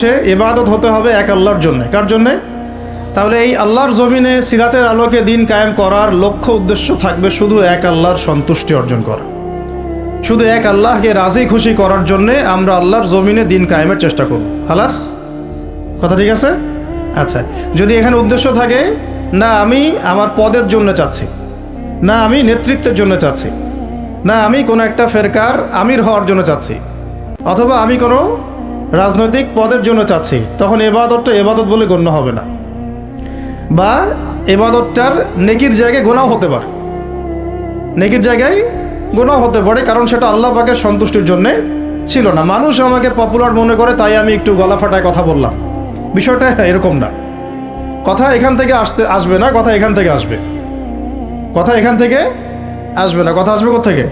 সে ইবাদত হতে হবে এক আল্লাহর জন্য। কার জন্যে? তাহলে এই আল্লাহর জমিনে সিরাতের আলোকে দিন কায়েম করার লক্ষ্য উদ্দেশ্য থাকবে শুধু এক আল্লাহর সন্তুষ্টি অর্জন করা, শুধু এক আল্লাহকে রাজি খুশি করার জন্যে আমরা আল্লাহর জমিনে দিন কায়েমের চেষ্টা করব। খালাস, কথা ঠিক আছে? আচ্ছা, যদি এখানে উদ্দেশ্য থাকে না আমি আমার পদের জন্য চাচ্ছি, না আমি নেতৃত্বের জন্য চাচ্ছি, না আমি কোনো একটা ফেরকার আমির হওয়ার জন্য চাচ্ছি, অথবা আমি কোনো রাজনৈতিক পদের জন্য চাচ্ছি, তখন এবাদতটা এবাদত বলে গণ্য হবে না, বা এবাদতটার নেকির জায়গায় গুনাহ হতে পারে, নেকির জায়গায় গুনাহ হতে পারে, কারণ সেটা আল্লাহ পাকের সন্তুষ্টির জন্যে ছিল না। মানুষ আমাকে পপুলার মনে করে তাই আমি একটু গলা ফাটায় কথা বললাম, বিষয়টা এরকম না। কথা এখান থেকে আসবে না, কথা এখান থেকে আসবে, কথা এখান থেকে আসবে না, কথা আসবে কোত্থেকে?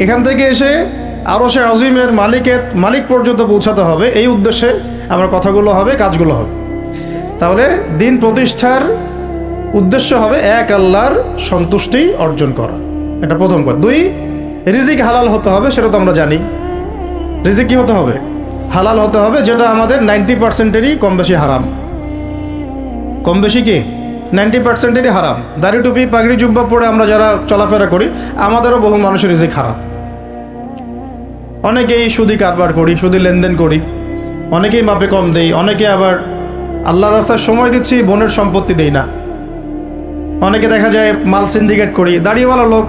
এখান থেকে এসে আরশে আজিমের মালিক পর্যন্ত পৌঁছাতে হবে। এই উদ্দেশ্যে আমার কথাগুলো হবে, কাজগুলো হবে। তাহলে দিন প্রতিষ্ঠার উদ্দেশ্য হবে এক আল্লাহর সন্তুষ্টি অর্জন করা, এটা প্রথম কথা। দুই, রিজিক হালাল হতে হবে, সেটা তো আমরা জানি। রিজিক কি হতে হবে? হালাল হতে হবে, যেটা আমাদের 90%-এরই কম বেশি হারাম। কম বেশি কি 90%-এরই হারাম। দাড়ি টুপি পাগড়ি জুব্বা পরে আমরা যারা চলাফেরা করি, আমাদেরও বহু মানুষের রিজিক হারাম। অনেকেই সুদি কারবার করি, সুদি লেনদেন করি, অনেকেই মাপে কম দেই, অনেকে আবার আল্লাহর রাস্তায় সময় দিচ্ছি, বোনের সম্পত্তি দেই না। অনেকে দেখা যায় মাল সিন্ডিকেট করি, দাড়িওয়ালা লোক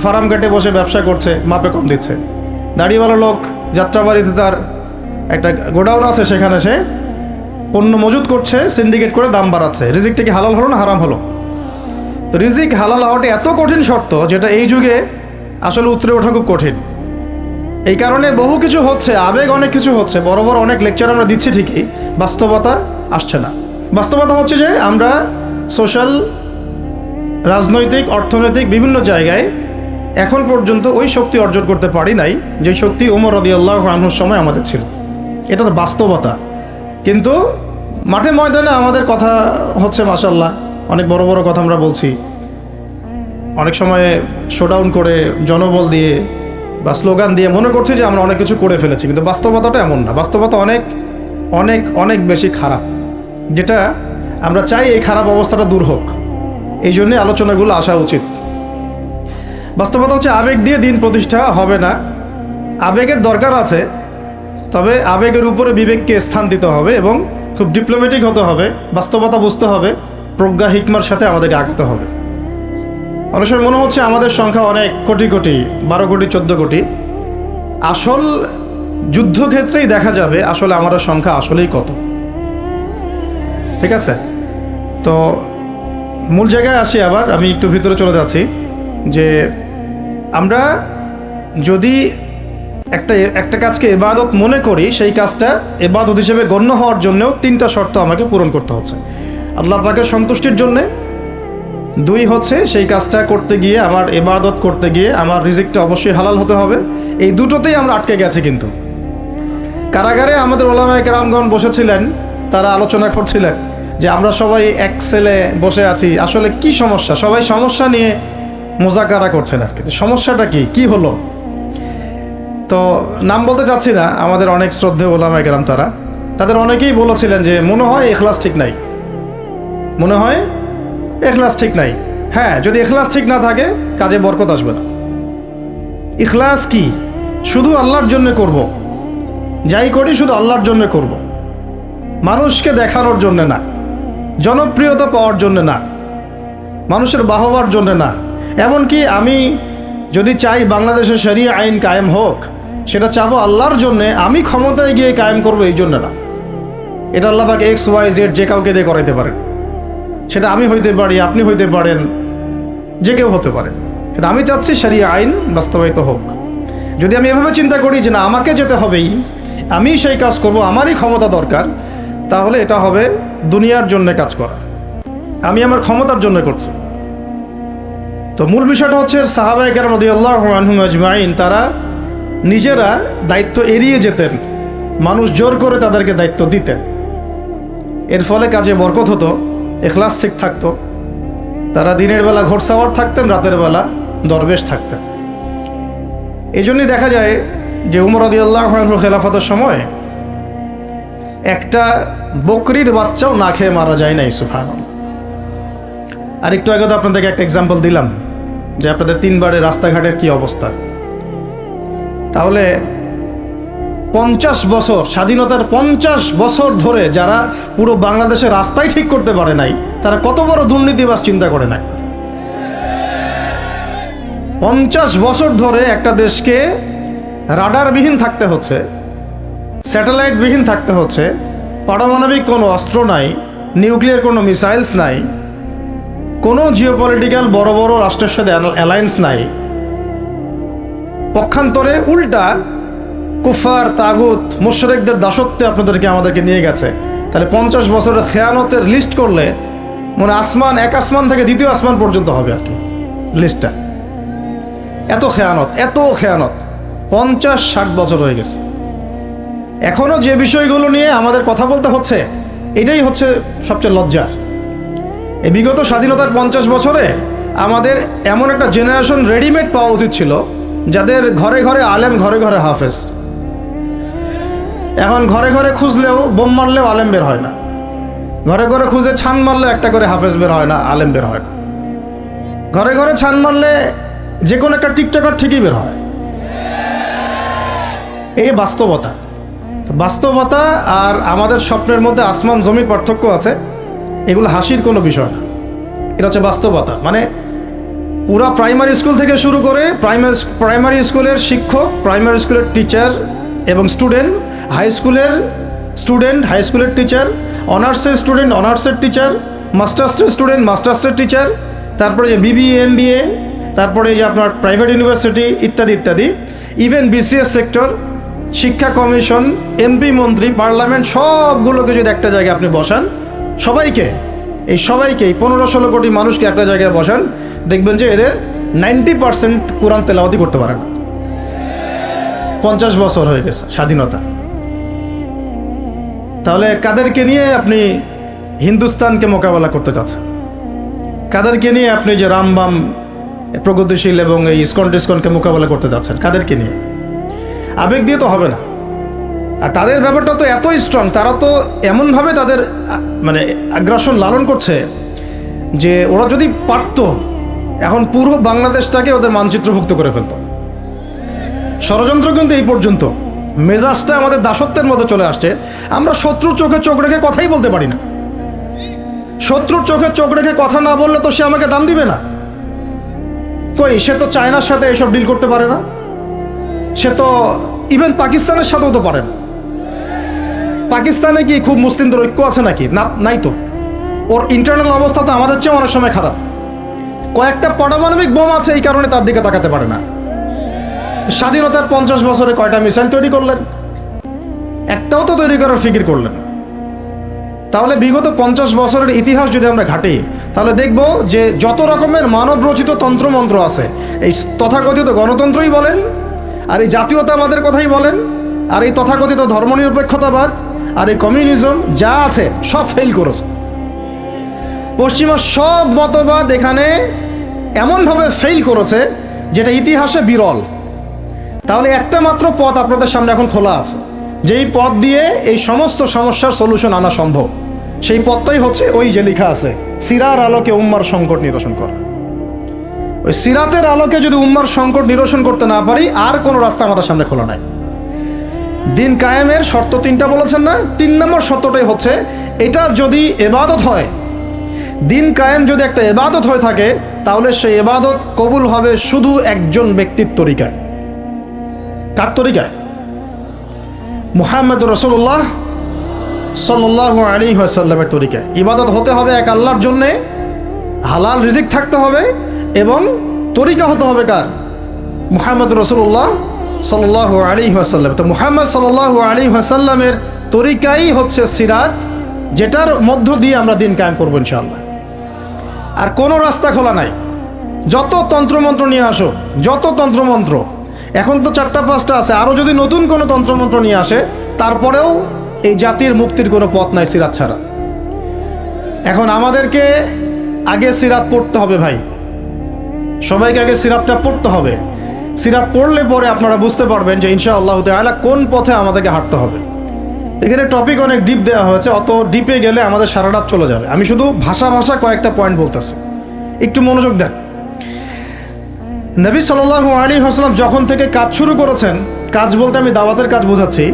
ফার্ম কাটে বসে ব্যবসা করছে, মাপে কম দিচ্ছে। দাড়িওয়ালা লোক যাত্রাবাড়িতে তার একটা গোডাউন আছে, সেখানে সে পণ্য মজুত করছে, সিন্ডিকেট করে দাম বাড়াচ্ছে। রিজিকটা কি হালাল হলো না হারাম হলো? তো রিজিক হালাল হওয়াটা এত কঠিন শর্ত, যেটা এই যুগে আসলে উতরে ওঠা খুব কঠিন। এই কারণে বহু কিছু হচ্ছে, আবেগ অনেক কিছু হচ্ছে, বড় বড় অনেক লেকচার আমরা দিচ্ছি ঠিকই, বাস্তবতা আসছে না। বাস্তবতা হচ্ছে যে আমরা সোশ্যাল, রাজনৈতিক, অর্থনৈতিক বিভিন্ন জায়গায় এখন পর্যন্ত ওই শক্তি অর্জন করতে পারি নাই যে শক্তি ওমর রাদিয়াল্লাহু আনহুর সময় আমাদের ছিল। এটা তো বাস্তবতা। কিন্তু মাঠে ময়দানে আমাদের কথা হচ্ছে মাশাআল্লাহ, অনেক বড় বড় কথা আমরা বলছি, অনেক সময় শোডাউন করে জনবল দিয়ে বা স্লোগান দিয়ে মনে করছি যে আমরা অনেক কিছু করে ফেলেছি, কিন্তু বাস্তবতাটা এমন না। বাস্তবতা অনেক অনেক অনেক বেশি খারাপ, যেটা আমরা চাই এই খারাপ অবস্থাটা দূর হোক। এই জন্যে আলোচনাগুলো আসা উচিত। বাস্তবতা হচ্ছে আবেগ দিয়ে দিন প্রতিষ্ঠা হবে না। আবেগের দরকার আছে, তবে আবেগের উপরে বিবেককে স্থান দিতে হবে এবং খুব ডিপ্লোম্যাটিক হতে হবে, বাস্তবতা বুঝতে হবে, প্রজ্ঞা হিকমার সাথে আমাদেরকে আগাতে হবে। অনেক সময় মনে হচ্ছে আমাদের সংখ্যা অনেক, কোটি কোটি, 12 কোটি 14 কোটি। আসল যুদ্ধক্ষেত্রেই দেখা যাবে আসলে আমাদের সংখ্যা আসলেই কত। ঠিক আছে? তো মূল জায়গায় আসি আবার, আমি একটু ভিতরে চলে যাচ্ছি, যে আমরা যদি একটা কাজকে ইবাদত মনে করি, সেই কাজটা ইবাদত হিসেবে গণ্য হওয়ার জন্যও 3টা শর্ত আমাকে পূরণ করতে হচ্ছে। আল্লাহ পাকের সন্তুষ্টির জন্যে, 2 হচ্ছে সেই কাজটা করতে গিয়ে, আমার ইবাদত করতে গিয়ে আমার রিজিকটা অবশ্যই হালাল হতে হবে। এই দুটোতেই আমরা আটকে গেছি। কিন্তু কারাগারে আমাদের ওলামায়ে কেরামগণ বসেছিলেন, তারা আলোচনা করছিলেন যে আমরা সবাই এক সেলে বসে আছি, আসলে কি সমস্যা? সবাই সমস্যা নিয়ে মোজাকারা করছেন আর কি। সমস্যাটা কি হলো? তো নাম বলতে চাচ্ছি না, আমাদের অনেক শ্রদ্ধেয় ওলামায়ে কেরাম তাদের অনেকেই বলেছিলেন যে মনে হয় ইখলাস ঠিক নাই, মনে হয় ইখলাস ঠিক নাই। হ্যাঁ, যদি ইখলাস ঠিক না থাকে কাজে বরকত আসবে না। ইখলাস কি? শুধু আল্লাহর জন্য করব, যাই করি শুধু আল্লাহর জন্য করব, মানুষকে দেখানোর জন্য না, জনপ্রিয়তা পাওয়ার জন্য না, মানুষের বাহবার জন্য না। এমনকি আমি যদি চাই বাংলাদেশে শরিয়া আইন কায়েম হোক, সেটা চাবো আল্লাহর জন্যে, আমি ক্ষমতায় গিয়ে কায়েম করবো এই জন্য না। এটা আল্লাহ পাক XYZ যে কাউকে দিয়ে করাইতে পারেন। সেটা আমি হইতে পারি, আপনি হইতে পারেন, যে কেউ হতে পারেন, কিন্তু আমি চাচ্ছি শরিয়া আইন বাস্তবায়িত হোক। যদি আমি এভাবে চিন্তা করি যে না আমাকে যেতে হবেই, আমি সেই কাজ করব, আমারই ক্ষমতা দরকার, তাহলে এটা হবে দুনিয়ার জন্য কাজ করা, আমি আমার ক্ষমতার জন্য করছি। তো মূল বিষয়টা হচ্ছে সাহাবায়ে কেরাম রাদিয়াল্লাহু আনহুম আজমাইন, তারা নিজেরা দায়িত্ব এড়িয়ে যেতেন, মানুষ জোর করে তাদেরকে দায়িত্ব দিতেন। এর ফলে কাজে বরকত হতো, ইখলাস ঠিক থাকতো। তারা দিনের বেলা ঘোড়সাওয়ার থাকতেন, রাতের বেলা দরবেশ থাকতেন। এই জন্যই দেখা যায় যে উমর রাদিয়াল্লাহু আনহুর খেলাফতের সময় একটা বকরির বাচ্চাও না খেয়ে মারা যায় নাই। সুবহানাল্লাহ। আর একটু আগে তো আপনাদেরকে একটা এক্সাম্পল দিলাম যে আপনাদের 3 বারের রাস্তাঘাটের কি অবস্থা। তাহলে 50 বছর, স্বাধীনতার 50 বছর ধরে যারা পুরো বাংলাদেশের রাস্তাই ঠিক করতে পারে নাই, তারা কত বড় দুর্নীতিবাজ চিন্তা করে নাই। 50 বছর ধরে একটা দেশকে রাডারবিহীন থাকতে হচ্ছে, স্যাটেলাইটবিহীন থাকতে হচ্ছে, পারমাণবিক কোনো অস্ত্র নাই, নিউক্লিয়ার কোনো মিসাইলস নাই, কোনো জিওপলিটিক্যাল বড় বড় রাষ্ট্রের সাথে অ্যালায়েন্স নাই। পক্ষান্তরে উল্টা কুফার, তাগুত, মুশরিকদের দাসত্বে আমাদেরকে নিয়ে গেছে। তাহলে 50 বছরের খেয়ানতের লিস্ট করলে মানে এক আসমান থেকে দ্বিতীয় আসমান পর্যন্ত হবে আর কি লিস্টটা। এত খেয়ানত 50-60 বছর হয়ে গেছে। এখনো যে বিষয়গুলো নিয়ে আমাদের কথা বলতে হচ্ছে, এটাই হচ্ছে সবচেয়ে লজ্জার। এই বিগত স্বাধীনতার 50 বছরে আমাদের এমন একটা জেনারেশন রেডিমেড পাওয়া উচিত ছিল, যাদের ঘরে ঘরে আলেম, ঘরে ঘরে হাফেজ। এখন ঘরে ঘরে খুঁজলেও, বোম মারলেও আলেম বের হয় না, ঘরে ঘরে খুঁজে ছান মারলে একটা করে হাফেজ বের হয় না, আলেম বের হয় না। ঘরে ঘরে ছান মারলে যে কোনো একটা টিকটকার ঠিকই বের হয়। এই বাস্তবতা আর আমাদের স্বপ্নের মধ্যে আসমান জমির পার্থক্য আছে। এগুলো হাসির কোনো বিষয় না, এটা হচ্ছে বাস্তবতা। মানে পুরা প্রাইমারি স্কুল থেকে শুরু করে প্রাইমারি স্কুলের শিক্ষক, প্রাইমারি স্কুলের টিচার এবং স্টুডেন্ট, হাই স্কুলের টিচার, অনার্সের স্টুডেন্ট, অনার্সের টিচার, মাস্টার্সের স্টুডেন্ট, মাস্টার্সের টিচার, তারপরে যে বিবিএ, এমবিএ, তারপরে যে আপনার প্রাইভেট ইউনিভার্সিটি ইত্যাদি ইত্যাদি, ইভেন বিসিএস সেক্টর, শিক্ষা কমিশন, এমপি, মন্ত্রী, পার্লামেন্ট, সবগুলোকে যদি একটা জায়গায় আপনি বসান, সবাইকে এই 15-16 কোটি মানুষকে একটা জায়গায় বসান, দেখবেন যে এদের 90% কোরআন তেলাওয়াতি করতে পারে না। 50 বছর হয়ে গেছে স্বাধীনতা। তাহলে কাদেরকে নিয়ে আপনি হিন্দুস্তানকে মোকাবেলা করতে চাচ্ছেন? কাদেরকে নিয়ে আপনি যে রামবাম, প্রগতিশীল এবং এই ইসকনকে মোকাবেলা করতে চাচ্ছেন? কাদেরকে নিয়ে? আবেগ দিয়ে তো হবে না। আর তাদের ব্যাপারটা তো এতই স্ট্রং, তারা তো এমনভাবে তাদের মানে আগ্রাসন লালন করছে যে ওরা যদি পারতো এখন পুরো বাংলাদেশটাকে ওদের মানচিত্রভুক্ত করে ফেলতো। ষড়যন্ত্র কিন্তু এই পর্যন্ত, মেজাজটা আমাদের দাসত্বের মধ্যে চলে আসছে। আমরা শত্রুর চোখে চোখ রেখে কথাই বলতে পারি না। শত্রুর চোখে চোখ রেখে কথা না বললে তো সে আমাকে দাম দিবে না। কই, সে তো চায়নার সাথে এসব ডিল করতে পারে না, সে তো ইভেন পাকিস্তানের সাথেও তো পারে না। পাকিস্তানে কি খুব মুসলিমদের ঐক্য আছে নাকি? না, নাই তো। ওর ইন্টারনাল অবস্থা তো আমাদের চেয়ে অনেক সময় খারাপ। কয়েকটা পারমাণবিক বোম আছে, এই কারণে তার দিকে তাকাতে পারে না। স্বাধীনতার 50 বছরে কয়টা মিসাইল তৈরি করলেন? একটাও তো তৈরি করার ফিকির করলেন। তাহলে বিগত 50 বছরের ইতিহাস যদি আমরা ঘাঁটি, তাহলে দেখব যে যত রকমের মানব রচিত তন্ত্রমন্ত্র আছে, এই তথাকথিত গণতন্ত্রই বলেন, আর এই জাতীয়তাবাদের কথাই বলেন, আর এই তথাকথিত ধর্মনিরপেক্ষতাবাদ, আর এই কমিউনিজম, যা আছে সব ফেল করেছে। পশ্চিমা সব মতবাদ এখানে এমনভাবে ফেল করেছে যেটা ইতিহাসে বিরল। তাহলে একটা মাত্র পথ আপনাদের সামনে এখন খোলা আছে, যেই পথ দিয়ে এই সমস্ত সমস্যার সলিউশন আনা সম্ভব। সেই পথটাই হচ্ছে ওই যে লেখা আছে, সিরার আলোকে উম্মার সংকট নিরসন করা। ওই সিরাতের আলোকে যদি উম্মার সংকট নিরসন করতে না পারি, আর কোনো রাস্তা আমাদের সামনে খোলা নাই। দিন কায়েমের শর্ত 3টা বলেছেন না? 3 নম্বর শর্তটাই হচ্ছে এটা যদি ইবাদত হয়, দিন কায়েম যদি একটা ইবাদত হয়ে থাকে, তাহলে সেই ইবাদত কবুল হবে শুধু একজন ব্যক্তির তরিকায়। কার তরিকায়? মুহাম্মদ রাসূলুল্লাহ সাল্লাল্লাহু আলাইহি ওয়াসাল্লামের তরিকায়। ইবাদত হতে হবে এক আল্লাহর জন্যে, হালাল রিজিক থাকতে হবে, এবং তরিকা হতে হবে কার? মুহাম্মদ রাসূলুল্লাহ সাল্লাল্লাহু আলাইহি ওয়াসাল্লাম। তো মুহাম্মদ সাল্লাল্লাহু আলাইহি ওয়াসাল্লামের তরিকাই হচ্ছে সিরাত, যেটার মধ্য দিয়ে আমরা দিন কায়েম করবো ইনশাআল্লাহ। আর কোনো রাস্তা খোলা নাই। যত তন্ত্রমন্ত্র নিয়ে আসো, যত তন্ত্রমন্ত্র, এখন তো 4টা-5টা আছে, আরও যদি নতুন কোনো তন্ত্রমন্ত্র নিয়ে আসে, তারপরেও এই জাতির মুক্তির কোনো পথ নাই সিরাত ছাড়া। এখন আমাদেরকে আগে সিরাত পড়তে হবে ভাই, সবাইকে আগে সিরাতটা পড়তে হবে। সিরাত পড়লে পরে আপনারা বুঝতে পারবেন যে ইনশাআল্লাহ তাআলা কোন পথে আমাদেরকে হাঁটতে হবে। এখানে টপিক অনেক ডিপ দেওয়া হয়েছে, অত ডিপে গেলে আমাদের সারা রাত চলে যাবে। আমি শুধু ভাষা কয়েকটা পয়েন্ট বলতেছি, একটু মনোযোগ দেন। নবী সাল্লাল্লাহু আলাইহি ওয়াসাল্লাম যখন থেকে কাজ শুরু করেছেন, কাজ বলতে আমি দাওয়াতের কাজ বোঝাচ্ছি,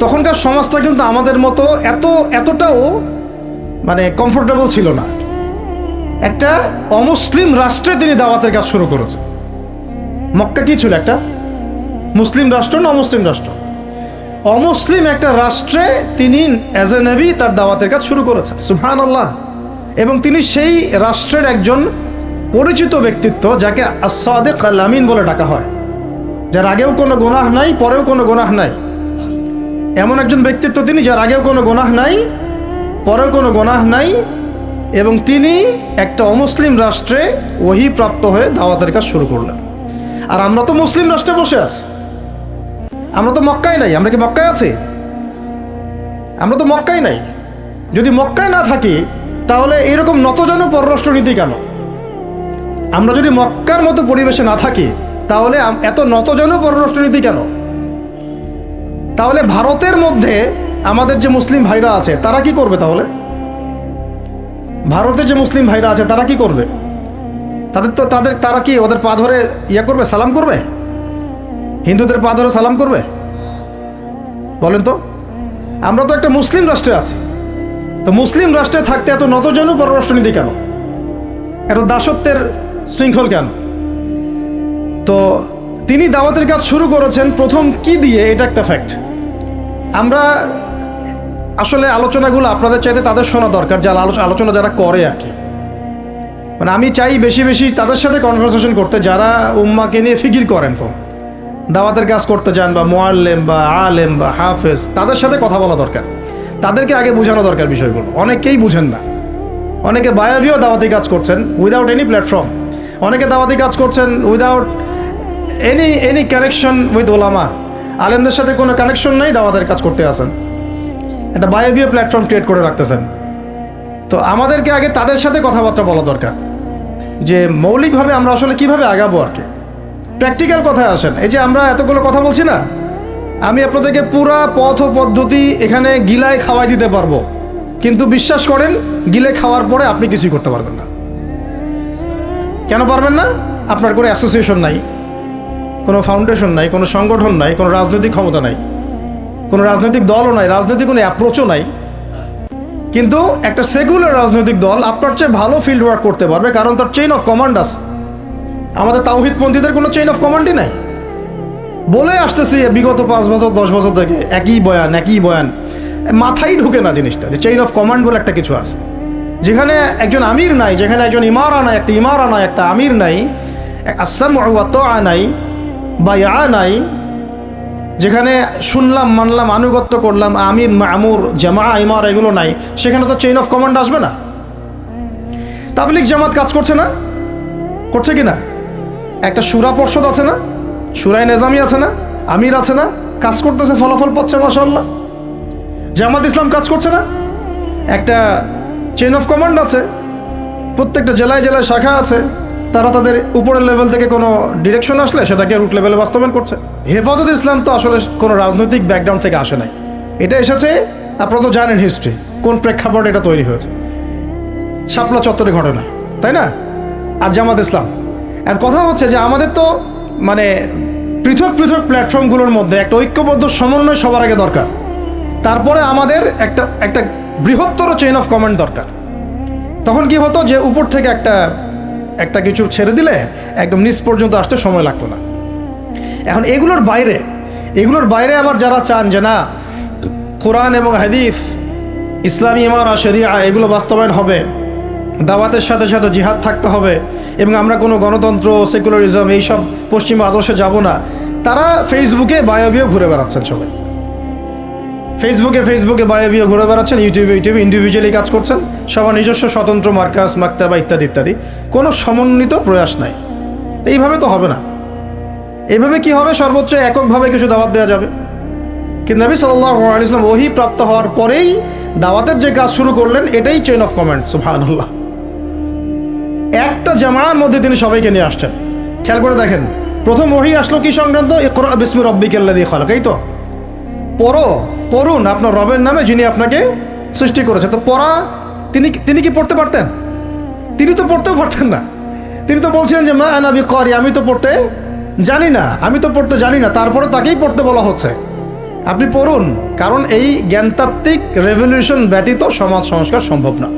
তখনকার সমাজটা কিন্তু আমাদের মতো এতটাও মানে কমফোর্টেবল ছিল না। একটা অমুসলিম রাষ্ট্রে তিনি দাওয়াতের কাজ শুরু করেছেন। মক্কা কি ছিল? একটা মুসলিম রাষ্ট্র না অমুসলিম রাষ্ট্র? অমুসলিম একটা রাষ্ট্রে তিনি অ্যাজ এ নবী তার দাওয়াতের কাজ শুরু করেছেন। সুবহানাল্লাহ। এবং তিনি সেই রাষ্ট্রের একজন পরিচিত ব্যক্তিত্ব, যাকে আস-সাদিক আল আমিন বলে ডাকা হয়, যার আগেও কোনো গুনাহ নাই, পরেও কোনো গুনাহ নাই। এমন একজন ব্যক্তিত্ব তিনি, যার আগেও কোনো গুনাহ নাই, পরেও কোনো গুনাহ নাই, এবং তিনি একটা অমুসলিম রাষ্ট্রে ওহী প্রাপ্ত হয়ে দাওয়াতের কাজ শুরু করলেন। আর আমরা তো মুসলিম রাষ্ট্রে বসে আছি, আমরা তো মক্কায় নাই। আমরা কি মক্কায় আছি? আমরা তো মক্কায় নাই। যদি মক্কায় না থাকি তাহলে এরকম নতজানু পররাষ্ট্রনীতি কেন? আমরা যদি মক্কার মতো পরিবেশে না থাকি তাহলে এত নতজানু পররাষ্ট্রনীতি কেন? তাহলে ভারতের মধ্যে আমাদের যে মুসলিম ভাইরা আছে তারা কি করবে? তাহলে ভারতে যে মুসলিম ভাইরা আছে তারা কি করবে? তারা কি ওদের পা ধরে করবে, সালাম করবে? হিন্দুদের পা ধরে সালাম করবে? বলেন তো। আমরা তো একটা মুসলিম রাষ্ট্রে আছি, তো মুসলিম রাষ্ট্রে থাকতে এত নতজানু পররাষ্ট্রনীতি কেন? এত দাসত্বের শৃঙ্খল কেন? তো তিনি দাওয়াতের কাজ শুরু করেছেন প্রথম কি দিয়ে, এটা একটা ফ্যাক্ট। আমরা আসলে আলোচনাগুলো আপনাদের চাইতে তাদের শোনা দরকার, যারা আলোচনা যারা করে আর কি। মানে আমি চাই বেশি বেশি তাদের সাথে কনভারসেশন করতে, যারা উম্মাকে নিয়ে ফিকির করেন, দাওয়াতের কাজ করতে যান, বা মুআল্লিম বা আলেম বা হাফেজ, তাদের সাথে কথা বলা দরকার। তাদেরকে আগে বোঝানো দরকার বিষয়গুলো। অনেকেই বুঝেন না। অনেকে বায়াবিও দাওয়াতি কাজ করছেন উইদাউট এনি প্ল্যাটফর্ম। অনেকে দাওয়াতি কাজ করছেন উইদাউট এনি কানেকশন উইথ ওলামা। আলেমদের সাথে কোনো কানেকশন নেই, দাওয়াতের কাজ করতে আসেন, একটা বায়াবিও প্ল্যাটফর্ম ক্রিয়েট করে রাখতেছেন। তো আমাদেরকে আগে তাদের সাথে কথাবার্তা বলা দরকার, যে মৌলিকভাবে আমরা আসলে কিভাবে আগাবো আর কি। প্র্যাকটিক্যাল কথায় আসেন। এই যে আমরা এতগুলো কথা বলছি না, আমি আপনাদেরকে পুরা পথ ও পদ্ধতি এখানে গিলায় খাওয়াই দিতে পারবো, কিন্তু বিশ্বাস করেন গিলে খাওয়ার পরে আপনি কিছুই করতে পারবেন না। কেন পারবেন না? আপনার কোনো অ্যাসোসিয়েশন নাই, কোনো ফাউন্ডেশন নাই, কোনো সংগঠন নাই, কোনো রাজনৈতিক ক্ষমতা নাই, কোনো রাজনৈতিক দলও নাই, রাজনৈতিক কোনো অ্যাপ্রোচও নাই। কিন্তু একটা সেকুলার রাজনৈতিক দল আপনার চেয়ে ভালো ফিল্ড ওয়ার্ক করতে পারবে, কারণ তার চেইন অফ কমান্ড আছে। আমাদের তাওহীদপন্থীদের কোনো চেইন অফ কমান্ডই নাই। বলে আসতেছি বিগত 5 বছর 10 বছর থেকে একই বয়ান, মাথায় ঢুকে না জিনিসটা, যে চেইন অফ কমান্ড বলে একটা কিছু আছে। যেখানে একজন আমির নাই, যেখানে একজন ইমারা নাই, একটা আমির নাই, আসসামউ ওয়া তাআ নাই, বায়আ নাই, যেখানে শুনলাম, মানলাম, আনুগত্য করলাম, আমির, মামুর, জামা, ইমারা এগুলো নাই, সেখানে তো চেইন অফ কমান্ড আসবে না। তাবলীগ জামাত কাজ করছে না? করছে কি না? একটা শুরা পর্ষদ আছে না, শুরায় নেজামি আছে না, আমির আছে না, কাজ করতেছে, ফলাফল পাচ্ছে মাশাআল্লাহ। জামাত ইসলাম কাজ করছে না? একটা চেইন অফ কমান্ড আছে, প্রত্যেকটা জেলায় জেলায় শাখা আছে, তারা তাদের উপরের লেভেল থেকে কোনো ডিরেকশন আসলে সেটাকে রুট লেভেলে বাস্তবায়ন করছে। হেফাজত ইসলাম তো আসলে কোনো রাজনৈতিক ব্যাকগ্রাউন্ড থেকে আসে নাই, এটা এসেছে, আপনারা তো জানেন হিস্ট্রি, কোন প্রেক্ষাপটে এটা তৈরি হয়েছে, শাপলা চত্বরে ঘটনা, তাই না? আর জামাত ইসলাম, আর কথা হচ্ছে যে আমাদের তো মানে পৃথক পৃথক প্ল্যাটফর্মগুলোর মধ্যে একটা ঐক্যবদ্ধ সমন্বয় সবার আগে দরকার, তারপরে আমাদের একটা বৃহত্তর চেইন অফ কমান্ড দরকার। তখন কি হতো, যে উপর থেকে একটা কিছু ছেড়ে দিলে একদম নিচ পর্যন্ত আসতে সময় লাগতো না। এখন এগুলোর বাইরে আবার যারা চান যে না, কোরআন এবং হাদিস, ইসলামী ইমারা, শরিয়া এগুলো বাস্তবায়ন হবে, দাওয়াতের সাথে সাথে জিহাদ থাকতে হবে, এবং আমরা কোনো গণতন্ত্র, সেকুলারিজম এইসব পশ্চিমা আদর্শে যাব না, তারা ফেসবুকে বায়োবিও ঘুরে বেড়াচ্ছেন। সবাই ফেসবুকে বায়োবিও ঘুরে বেড়াচ্ছেন, ইউটিউবে ইন্ডিভিজুয়ালি কাজ করছেন, সবার নিজস্ব স্বতন্ত্র মার্কাস, মাকতাবা ইত্যাদি, কোনো সমন্বিত প্রয়াস নাই। এইভাবে তো হবে না। এইভাবে কি হবে? সর্বোচ্চ এককভাবে কিছু দাওয়াত দেওয়া যাবে, কিন্তু নবী সাল্লাল্লাহু আলাইহি ওয়াসাল্লাম ওহী প্রাপ্ত হওয়ার পরেই দাওয়াতের যে কাজ শুরু করলেন, এটাই চেইন অফ কমান্ড। সুবহানাল্লাহ। একটা জামার মধ্যে তিনি সবাইকে নিয়ে আসছেন। খেয়াল করে দেখেন, প্রথম ওহী আসলো কি সংক্রান্ত? ইকরা বিসমি রাব্বিকাল্লাযী খালাক, এই তো পড়ুন আপনার রবের নামে যিনি আপনাকে সৃষ্টি করেছে। তো পড়া তিনি কি পড়তে পারতেন? তিনি তো পড়তেও পারতেন না। তিনি তো বলছিলেন যে মা আনা বিকারি, আমি তো পড়তে জানি না, তারপরে তাকেই পড়তে বলা হচ্ছে। আপনি পড়ুন, কারণ এই জ্ঞানতাত্ত্বিক রেভলিউশন ব্যতীত সমাজ সংস্কার সম্ভব না।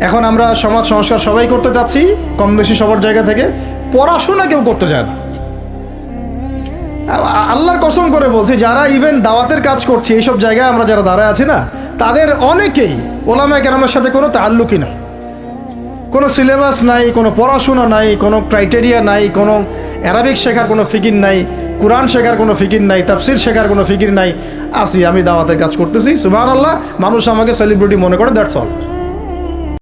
এখন আমরা সমাজ সংস্কার সবাই করতে যাচ্ছি, কম বেশি সবার জায়গা থেকে। পড়াশোনা কেউ করতে চায় না। আল্লাহর কসম করে বলছি, যারা ইভেন দাওয়াতের কাজ করছে এইসব জায়গায় আমরা যারা দাঁড়ায় আছি না, তাদের অনেকেই ওলামায়ে কেরামের সাথে কোনো তাআল্লুকই নাই, কোনো সিলেবাস নাই, কোনো পড়াশোনা নাই, কোনো ক্রাইটেরিয়া নাই, কোনো অ্যারাবিক শেখার কোনো ফিকির নাই, কোরআন শেখার কোনো ফিকির নাই, তাফসির শেখার কোনো ফিকির নাই। আমি দাওয়াতের কাজ করতেছি, সুবহানাল্লাহ, মানুষ আমাকে সেলিব্রিটি মনে করে, দ্যাটস অল।